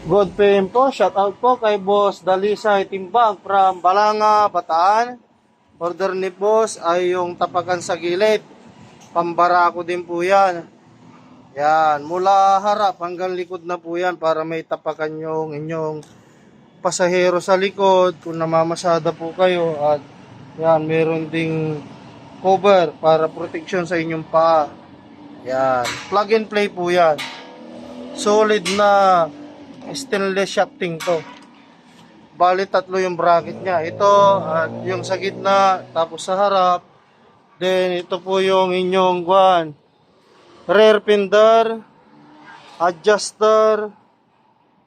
Good PM po, shout out po kay Boss Dalisay Timbang from Balanga, Bataan. Order ni Boss ay yung tapakan sa gilid. Pambarako din po yan. Yan, mula harap hanggang likod na po yan para may tapakan yung inyong pasahero sa likod kung namamasada po kayo. At yan, meron ding cover para protection sa inyong paa. Yan, plug and play po yan. Solid na stainless shafting to. Bali tatlo yung bracket niya. Ito at yung sa gitna, tapos sa harap. Then ito po yung inyong rear fender, adjuster,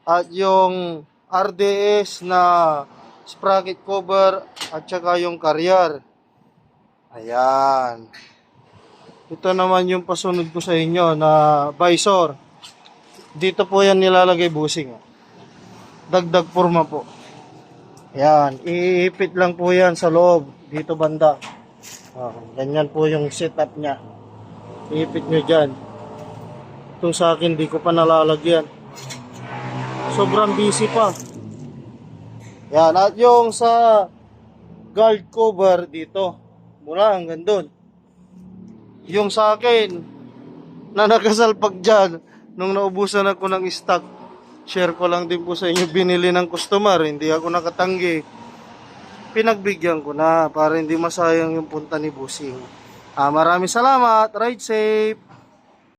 at yung RDS na sprocket cover at saka yung carrier. Ayan. Ito naman yung pasunod ko sa inyo na visor. Dito po yan nilalagay busing. Dagdag forma po. Yan, iipit lang po yan sa loob, dito banda. Ganyan po yung setup niya. Iipit nyo dyan. Itong sa akin, di ko pa nalalagyan. Sobrang busy pa. Yan, at yung sa guard cover dito, mula hanggang doon. Yung sa akin, na nakasalpag dyan, nung naubusan ako ng stock, share ko lang din po sa inyo, binili ng customer, hindi ako nakatanggi. Pinagbigyan ko na para hindi masayang yung punta ni Busing. Maraming salamat, ride safe!